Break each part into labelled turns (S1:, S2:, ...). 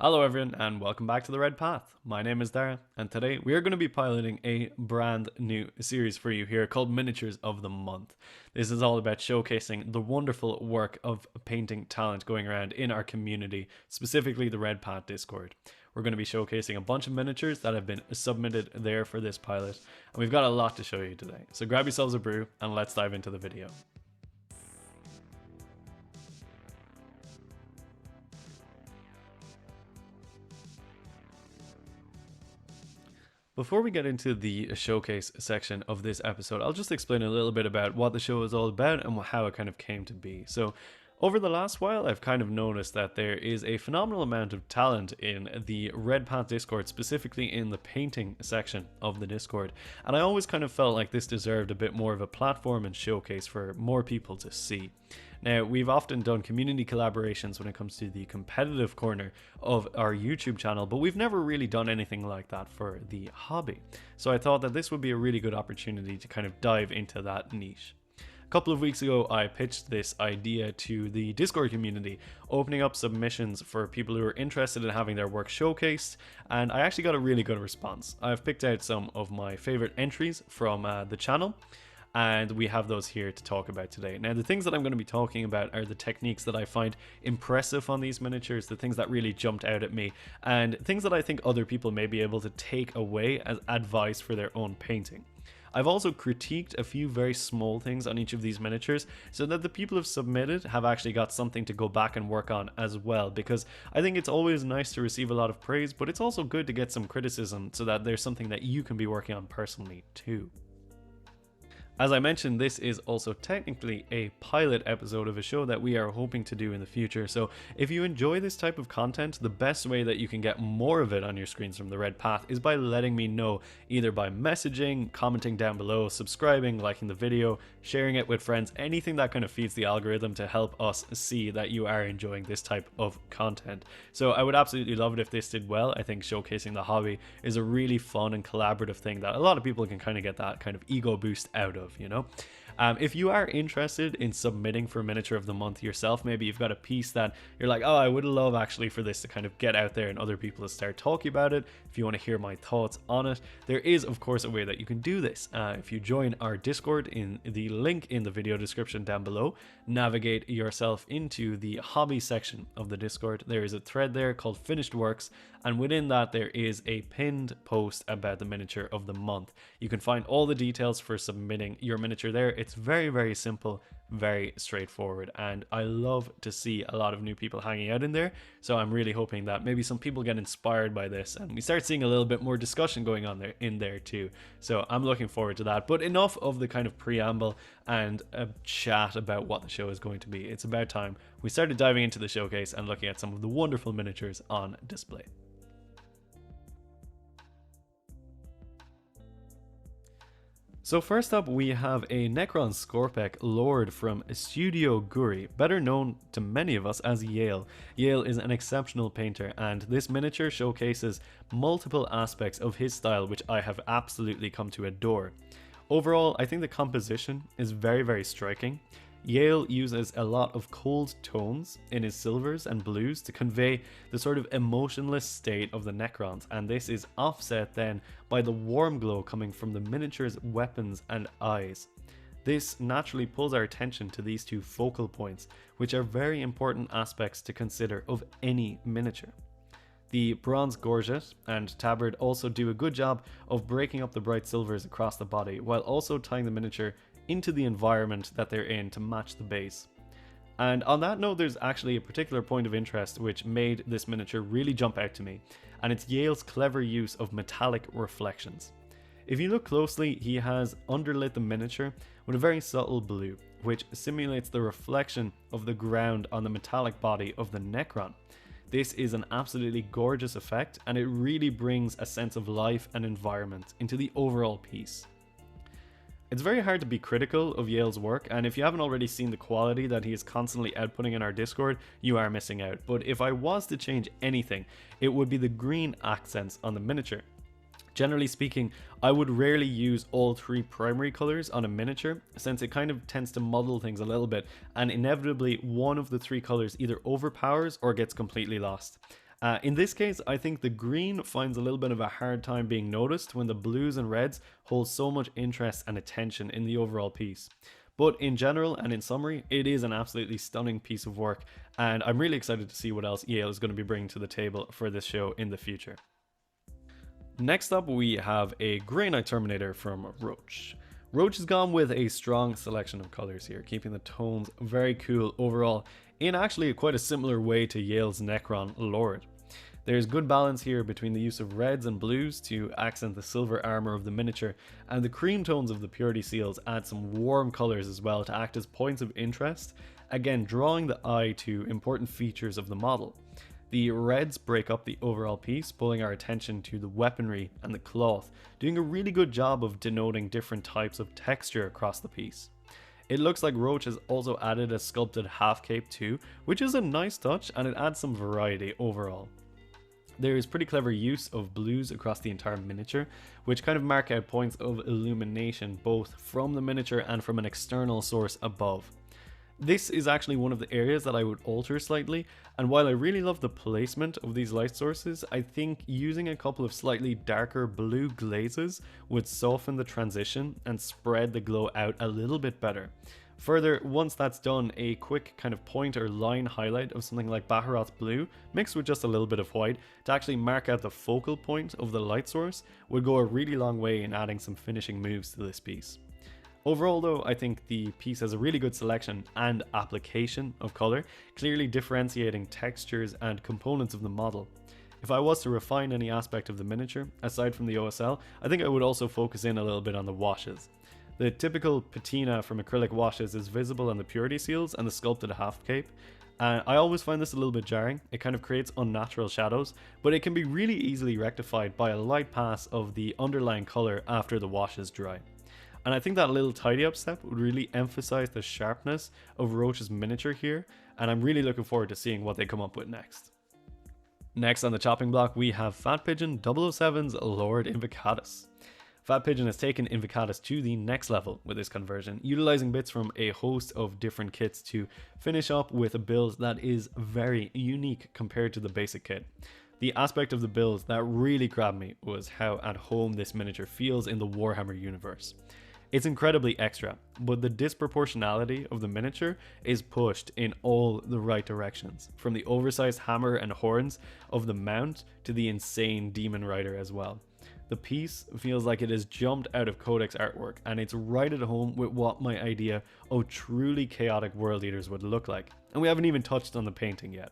S1: Hello everyone and welcome back to the Red Path. My name is Dara and today we are going to be piloting a brand new series for you here called Miniatures of the Month. This is all about showcasing the wonderful work of painting talent going around in our community, specifically the Red Path Discord. We're going to be showcasing a bunch of miniatures that have been submitted there for this pilot, and we've got a lot to show you today. So grab yourselves a brew and let's dive into the video. Before we get into the showcase section of this episode, I'll just explain a little bit about what the show is all about and how it kind of came to be. So, over the last while, I've kind of noticed that there is a phenomenal amount of talent in the Red Path Discord, specifically in the painting section of the Discord. And I always kind of felt like this deserved a bit more of a platform and showcase for more people to see. Now, we've often done community collaborations when it comes to the competitive corner of our YouTube channel, but we've never really done anything like that for the hobby. So I thought that this would be a really good opportunity to kind of dive into that niche. A couple of weeks ago, I pitched this idea to the Discord community, opening up submissions for people who are interested in having their work showcased, and I actually got a really good response. I've picked out some of my favorite entries from the channel, and we have those here to talk about today. Now, the things that I'm going to be talking about are the techniques that I find impressive on these miniatures, the things that really jumped out at me, and things that I think other people may be able to take away as advice for their own painting. I've also critiqued a few very small things on each of these miniatures so that the people who've submitted have actually got something to go back and work on as well, because I think it's always nice to receive a lot of praise, but it's also good to get some criticism so that there's something that you can be working on personally too. As I mentioned, this is also technically a pilot episode of a show that we are hoping to do in the future, so if you enjoy this type of content, the best way that you can get more of it on your screens from the Red Path is by letting me know, either by messaging, commenting down below, subscribing, liking the video, sharing it with friends, anything that kind of feeds the algorithm to help us see that you are enjoying this type of content. So I would absolutely love it if this did well. I think showcasing the hobby is a really fun and collaborative thing that a lot of people can kind of get that kind of ego boost out of. If you are interested in submitting for Miniature of the Month yourself, maybe you've got a piece that you're like, oh, I would love actually for this to kind of get out there and other people to start talking about it. If you want to hear my thoughts on it, there is of course a way that you can do this. If you join our Discord in the link in the video description down below, navigate yourself into the hobby section of the Discord. There is a thread there called Finished Works, and within that there is a pinned post about the Miniature of the Month. You can find all the details for submitting your miniature there. It's very, very simple, very straightforward, and I love to see a lot of new people hanging out in there, so I'm really hoping that maybe some people get inspired by this and we start seeing a little bit more discussion going on there in there too. So I'm looking forward to that. But enough of the kind of preamble and a chat about what the show is going to be. It's about time we started diving into the showcase and looking at some of the wonderful miniatures on display. So first up, we have a Necron Scorpec Lord from Studio Guri, better known to many of us as Yale. Yale is an exceptional painter, and this miniature showcases multiple aspects of his style which I have absolutely come to adore. Overall, I think the composition is very, very striking. Yale uses a lot of cold tones in his silvers and blues to convey the sort of emotionless state of the Necrons, and this is offset then by the warm glow coming from the miniature's weapons and eyes. This naturally pulls our attention to these two focal points, which are very important aspects to consider of any miniature. The bronze gorget and tabard also do a good job of breaking up the bright silvers across the body, while also tying the miniature into the environment that they're in to match the base. And on that note, there's actually a particular point of interest which made this miniature really jump out to me, and it's Yale's clever use of metallic reflections. If you look closely, he has underlit the miniature with a very subtle blue, which simulates the reflection of the ground on the metallic body of the Necron. This is an absolutely gorgeous effect, and it really brings a sense of life and environment into the overall piece. It's very hard to be critical of Yale's work, and if you haven't already seen the quality that he is constantly outputting in our Discord, you are missing out. But if I was to change anything, it would be the green accents on the miniature. Generally speaking, I would rarely use all three primary colors on a miniature, since it kind of tends to muddle things a little bit, and inevitably one of the three colors either overpowers or gets completely lost. In this case, I think the green finds a little bit of a hard time being noticed when the blues and reds hold so much interest and attention in the overall piece. But in general and in summary, it is an absolutely stunning piece of work, and I'm really excited to see what else Yale is going to be bringing to the table for this show in the future. Next up, we have a Grey Knight Terminator from Roach. Roach has gone with a strong selection of colors here, keeping the tones very cool overall, in actually quite a similar way to Yale's Necron Lord. There's good balance here between the use of reds and blues to accent the silver armor of the miniature, and the cream tones of the purity seals add some warm colors as well to act as points of interest, again drawing the eye to important features of the model. The reds break up the overall piece, pulling our attention to the weaponry and the cloth, doing a really good job of denoting different types of texture across the piece. It looks like Roach has also added a sculpted half cape too, which is a nice touch and it adds some variety overall. There is pretty clever use of blues across the entire miniature, which kind of mark out points of illumination both from the miniature and from an external source above. This is actually one of the areas that I would alter slightly, and while I really love the placement of these light sources, I think using a couple of slightly darker blue glazes would soften the transition and spread the glow out a little bit better. Further, once that's done, a quick kind of point or line highlight of something like Baharoth's blue, mixed with just a little bit of white, to actually mark out the focal point of the light source, would go a really long way in adding some finishing moves to this piece. Overall though, I think the piece has a really good selection and application of colour, clearly differentiating textures and components of the model. If I was to refine any aspect of the miniature, aside from the OSL, I think I would also focus in a little bit on the washes. The typical patina from acrylic washes is visible on the purity seals and the sculpted half cape. I always find this a little bit jarring. It kind of creates unnatural shadows, but it can be really easily rectified by a light pass of the underlying colour after the washes dry. And I think that little tidy up step would really emphasize the sharpness of Roach's miniature here, and I'm really looking forward to seeing what they come up with next. Next on the chopping block, we have Fat Pigeon 007's Lord Invocatus. Fat Pigeon has taken Invocatus to the next level with this conversion, utilizing bits from a host of different kits to finish up with a build that is very unique compared to the basic kit. The aspect of the build that really grabbed me was how at home this miniature feels in the Warhammer universe. It's incredibly extra, but the disproportionality of the miniature is pushed in all the right directions, from the oversized hammer and horns of the mount to the insane demon rider as well. The piece feels like it has jumped out of Codex artwork, and it's right at home with what my idea of truly chaotic world eaters would look like, and we haven't even touched on the painting yet.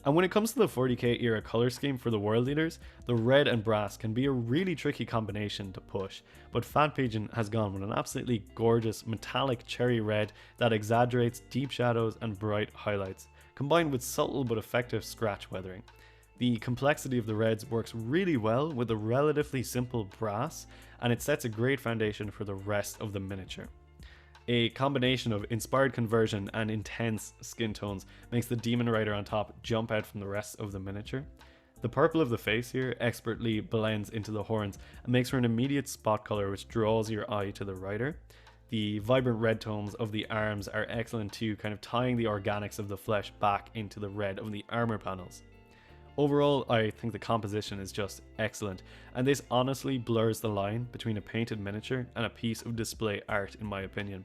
S1: And when it comes to the 40k era color scheme for the world leaders, the red and brass can be a really tricky combination to push, but Fat Pigeon has gone with an absolutely gorgeous metallic cherry red that exaggerates deep shadows and bright highlights, combined with subtle but effective scratch weathering. The complexity of the reds works really well with the relatively simple brass, and it sets a great foundation for the rest of the miniature. A combination of inspired conversion and intense skin tones makes the demon rider on top jump out from the rest of the miniature. The purple of the face here expertly blends into the horns and makes for an immediate spot color which draws your eye to the rider. The vibrant red tones of the arms are excellent too, kind of tying the organics of the flesh back into the red of the armor panels. Overall, I think the composition is just excellent, and this honestly blurs the line between a painted miniature and a piece of display art in my opinion.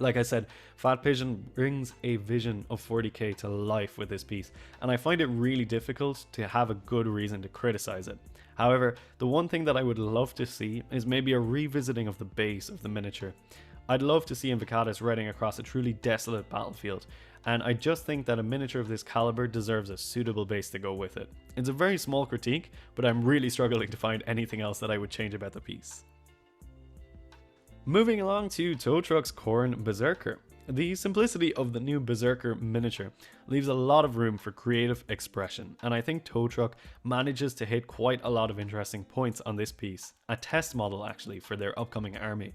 S1: Like I said, Fat Pigeon brings a vision of 40k to life with this piece, and I find it really difficult to have a good reason to criticize it. However, the one thing that I would love to see is maybe a revisiting of the base of the miniature. I'd love to see Invocatus riding across a truly desolate battlefield, and I just think that a miniature of this caliber deserves a suitable base to go with it. It's a very small critique, but I'm really struggling to find anything else that I would change about the piece. Moving along to Tow Truck's Khorne Berserker. The simplicity of the new Berserker miniature leaves a lot of room for creative expression, and I think Tow Truck manages to hit quite a lot of interesting points on this piece, a test model actually for their upcoming army.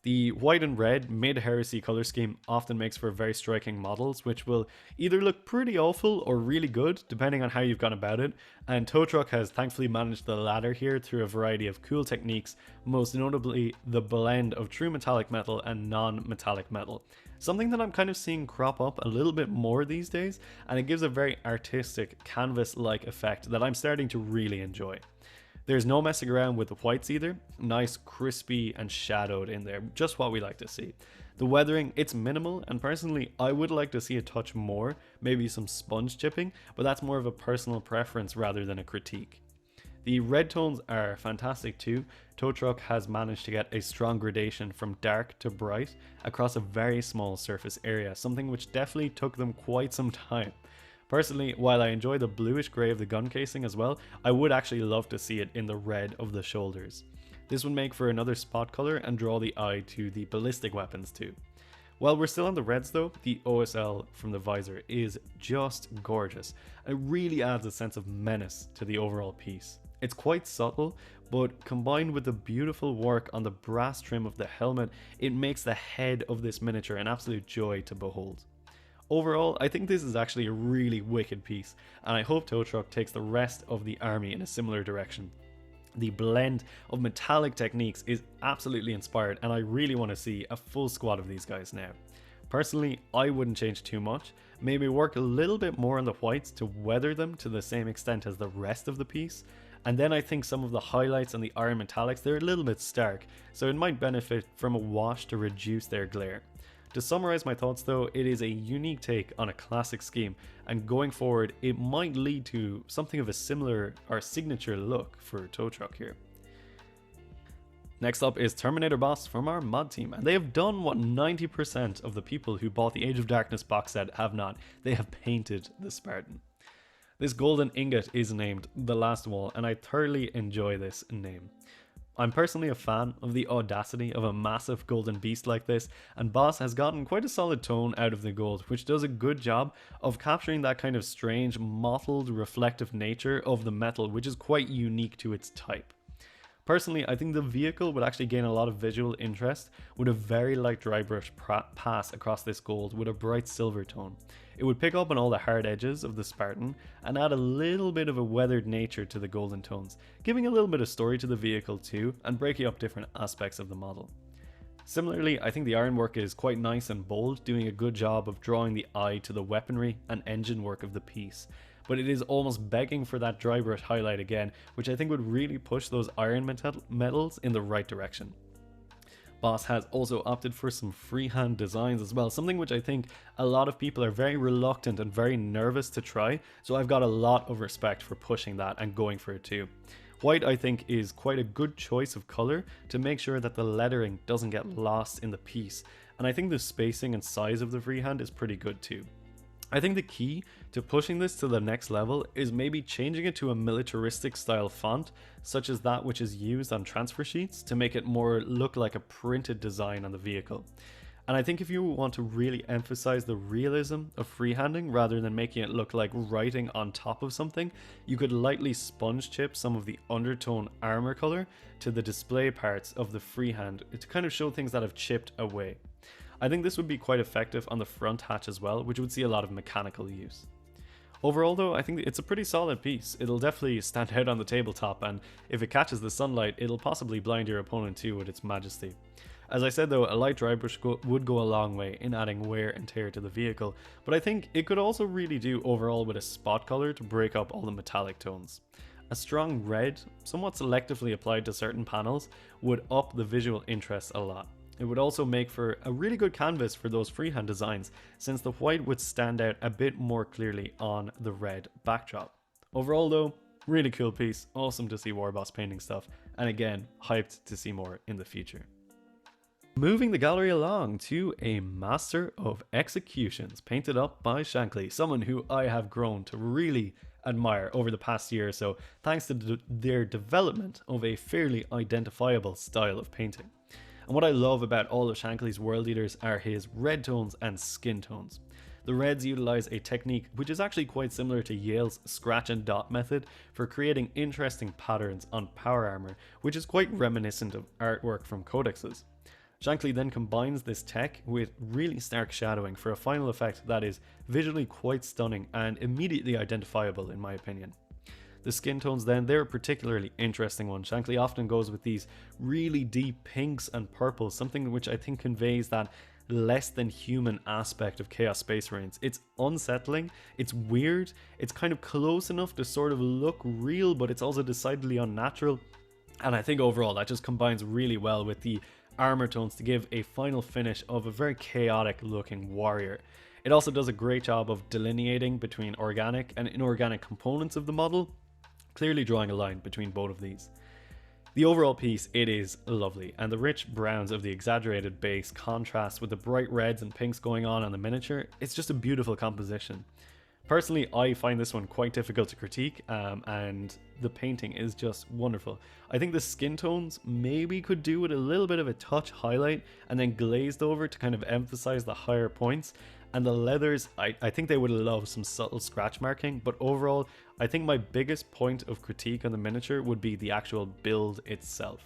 S1: The white and red mid-heresy color scheme often makes for very striking models, which will either look pretty awful or really good, depending on how you've gone about it, and Tow Truck has thankfully managed the latter here through a variety of cool techniques, most notably the blend of true metallic metal and non-metallic metal. Something that I'm kind of seeing crop up a little bit more these days, and it gives a very artistic, canvas-like effect that I'm starting to really enjoy. There's no messing around with the whites either, nice crispy and shadowed in there, just what we like to see. The weathering, it's minimal, and personally I would like to see a touch more, maybe some sponge chipping, but that's more of a personal preference rather than a critique. The red tones are fantastic too. Tow Truck has managed to get a strong gradation from dark to bright across a very small surface area, something which definitely took them quite some time. Personally, while I enjoy the bluish grey of the gun casing as well, I would actually love to see it in the red of the shoulders. This would make for another spot colour and draw the eye to the ballistic weapons too. While we're still on the reds though, the OSL from the visor is just gorgeous. It really adds a sense of menace to the overall piece. It's quite subtle, but combined with the beautiful work on the brass trim of the helmet, it makes the head of this miniature an absolute joy to behold. Overall, I think this is actually a really wicked piece, and I hope Tow Truck takes the rest of the army in a similar direction. The blend of metallic techniques is absolutely inspired, and I really want to see a full squad of these guys now. Personally, I wouldn't change too much, maybe work a little bit more on the whites to weather them to the same extent as the rest of the piece, and then I think some of the highlights and the iron metallics, they're a little bit stark, so it might benefit from a wash to reduce their glare. To summarize my thoughts though, it is a unique take on a classic scheme, and going forward it might lead to something of a similar or signature look for Tow Truck here. Next up is Terminator Boss from our mod team, and they have done what 90% of the people who bought the Age of Darkness box set have not. They have painted the Spartan. This golden ingot is named The Last Wall, and I thoroughly enjoy this name. I'm personally a fan of the audacity of a massive golden beast like this, and Boss has gotten quite a solid tone out of the gold, which does a good job of capturing that kind of strange, mottled, reflective nature of the metal, which is quite unique to its type. Personally, I think the vehicle would actually gain a lot of visual interest with a very light dry brush pass across this gold with a bright silver tone. It would pick up on all the hard edges of the Spartan and add a little bit of a weathered nature to the golden tones, giving a little bit of story to the vehicle too and breaking up different aspects of the model. Similarly, I think the ironwork is quite nice and bold, doing a good job of drawing the eye to the weaponry and engine work of the piece, but it is almost begging for that dry brush highlight again, which I think would really push those iron metals in the right direction. Boss has also opted for some freehand designs as well, something which I think a lot of people are very reluctant and very nervous to try, so I've got a lot of respect for pushing that and going for it too. White I think is quite a good choice of colour to make sure that the lettering doesn't get lost in the piece, and I think the spacing and size of the freehand is pretty good too. I think the key to pushing this to the next level is maybe changing it to a militaristic style font, such as that which is used on transfer sheets, to make it more look like a printed design on the vehicle. And I think if you want to really emphasize the realism of freehanding rather than making it look like writing on top of something, you could lightly sponge chip some of the undertone armor color to the display parts of the freehand to kind of show things that have chipped away. I think this would be quite effective on the front hatch as well, which would see a lot of mechanical use. Overall though, I think it's a pretty solid piece. It'll definitely stand out on the tabletop, and if it catches the sunlight, it'll possibly blind your opponent too with its majesty. As I said though, a light dry brush would go a long way in adding wear and tear to the vehicle, but I think it could also really do overall with a spot color to break up all the metallic tones. A strong red, somewhat selectively applied to certain panels, would up the visual interest a lot. It would also make for a really good canvas for those freehand designs, since the white would stand out a bit more clearly on the red backdrop. Overall though, really cool piece, awesome to see Warboss painting stuff, and again, hyped to see more in the future. Moving the gallery along to a Master of Executions, painted up by Shankly, someone who I have grown to really admire over the past year or so, thanks to their development of a fairly identifiable style of painting. And what I love about all of Shankly's world eaters are his red tones and skin tones. The reds utilize a technique which is actually quite similar to Yale's scratch and dot method for creating interesting patterns on power armor, which is quite reminiscent of artwork from codexes. Shankly then combines this tech with really stark shadowing for a final effect that is visually quite stunning and immediately identifiable in my opinion. The skin tones then, they're a particularly interesting one. Shankly often goes with these really deep pinks and purples, something which I think conveys that less than human aspect of Chaos Space Marines. It's unsettling, it's weird, it's kind of close enough to sort of look real, but it's also decidedly unnatural. And I think overall that just combines really well with the armor tones to give a final finish of a very chaotic looking warrior. It also does a great job of delineating between organic and inorganic components of the model, clearly drawing a line between both of these. The overall piece, it is lovely, and the rich browns of the exaggerated base contrast with the bright reds and pinks going on the miniature. It's just a beautiful composition. Personally, I find this one quite difficult to critique, and the painting is just wonderful. I think the skin tones maybe could do with a little bit of a touch highlight and then glazed over to kind of emphasize the higher points. And the leathers, I think they would love some subtle scratch marking, but overall, I think my biggest point of critique on the miniature would be the actual build itself.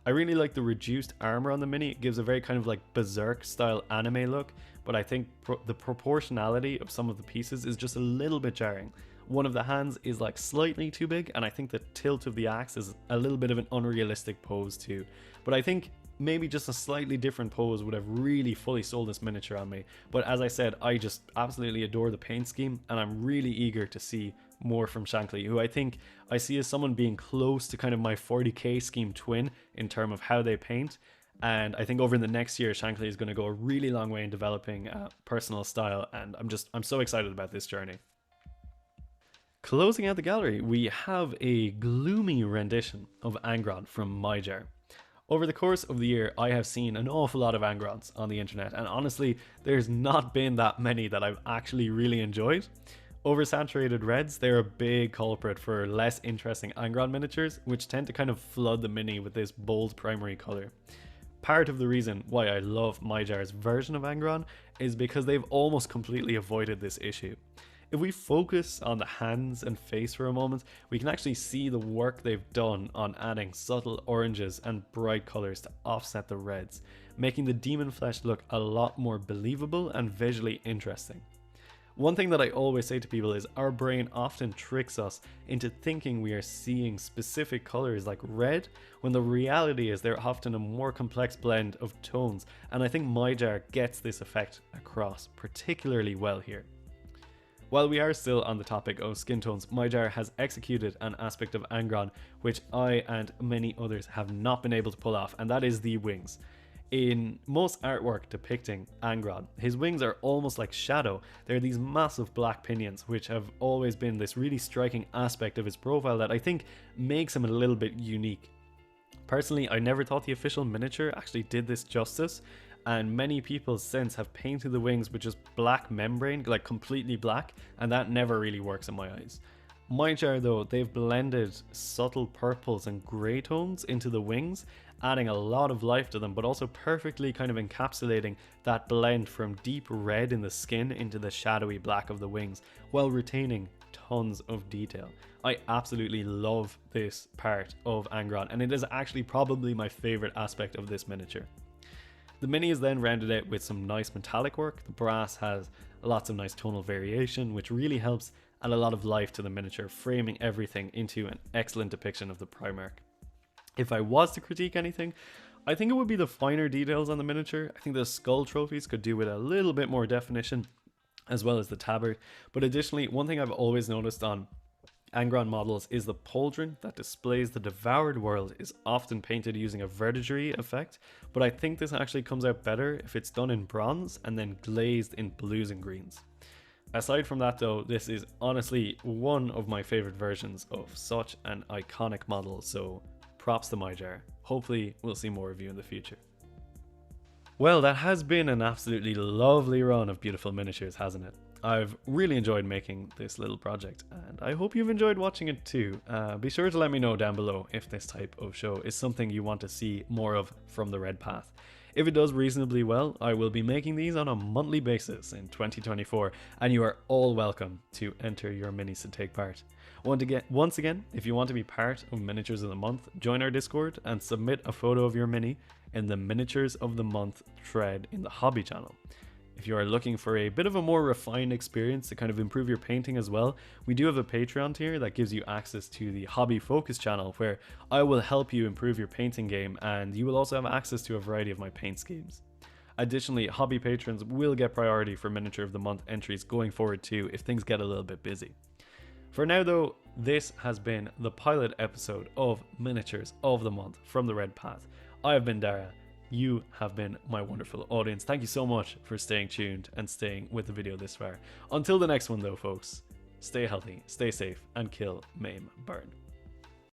S1: I really like the reduced armor on the mini. It gives a very kind of like Berserk style anime look, but I think the proportionality of some of the pieces is just a little bit jarring. One of the hands is like slightly too big, and I think the tilt of the axe is a little bit of an unrealistic pose too. But I think maybe just a slightly different pose would have really fully sold this miniature on me. But as I said, I just absolutely adore the paint scheme, and I'm really eager to see more from Shankly, who I think I see as someone being close to kind of my 40k scheme twin in terms of how they paint. And I think over in the next year, Shankly is going to go a really long way in developing a personal style, and I'm so excited about this journey. Closing out the gallery, we have a gloomy rendition of Angron from Myjar. Over the course of the year, I have seen an awful lot of Angrons on the internet, and honestly, there's not been that many that I've actually really enjoyed. Oversaturated reds, they're a big culprit for less interesting Angron miniatures, which tend to kind of flood the mini with this bold primary color. Part of the reason why I love Myjar's version of Angron is because they've almost completely avoided this issue. If we focus on the hands and face for a moment, we can actually see the work they've done on adding subtle oranges and bright colors to offset the reds, making the demon flesh look a lot more believable and visually interesting. One thing that I always say to people is our brain often tricks us into thinking we are seeing specific colors like red, when the reality is they're often a more complex blend of tones, and I think Myjar gets this effect across particularly well here. While we are still on the topic of skin tones, Myjar has executed an aspect of Angron which I and many others have not been able to pull off, and that is the wings. In most artwork depicting Angron, his wings are almost like shadow. They're these massive black pinions, which have always been this really striking aspect of his profile that I think makes him a little bit unique. Personally, I never thought the official miniature actually did this justice, and many people since have painted the wings with just black membrane, like completely black, and that never really works in my eyes. Myjar though, they've blended subtle purples and grey tones into the wings, adding a lot of life to them, but also perfectly kind of encapsulating that blend from deep red in the skin into the shadowy black of the wings, while retaining tons of detail. I absolutely love this part of Angron, and it is actually probably my favourite aspect of this miniature. The mini is then rounded out with some nice metallic work. The brass has lots of nice tonal variation, which really helps add a lot of life to the miniature, framing everything into an excellent depiction of the Primarch. If I was to critique anything, I think it would be the finer details on the miniature. I think the skull trophies could do with a little bit more definition, as well as the tabard. But additionally, one thing I've always noticed on Angron models is the pauldron that displays the devoured world is often painted using a verdigris effect, but I think this actually comes out better if it's done in bronze and then glazed in blues and greens. Aside from that though, this is honestly one of my favorite versions of such an iconic model, so props to Myjar. Hopefully we'll see more of you in the future. Well, that has been an absolutely lovely run of beautiful miniatures, hasn't it? I've really enjoyed making this little project, and I hope you've enjoyed watching it too. Be sure to let me know down below if this type of show is something you want to see more of from the Red Path. If it does reasonably well, I will be making these on a monthly basis in 2024, and you are all welcome to enter your minis to take part. Once again, if you want to be part of Miniatures of the Month, join our Discord and submit a photo of your mini in the Miniatures of the Month thread in the hobby channel. If you are looking for a bit of a more refined experience to kind of improve your painting as well, we do have a Patreon tier that gives you access to the Hobby Focus channel, where I will help you improve your painting game, and you will also have access to a variety of my paint schemes. Additionally, hobby patrons will get priority for Miniature of the Month entries going forward too if things get a little bit busy. For now though, this has been the pilot episode of Miniatures of the Month from the Red Path. I have been Dara. You have been my wonderful audience. Thank you so much for staying tuned and staying with the video this far. Until the next one though, folks, stay healthy, stay safe, and kill, maim, burn.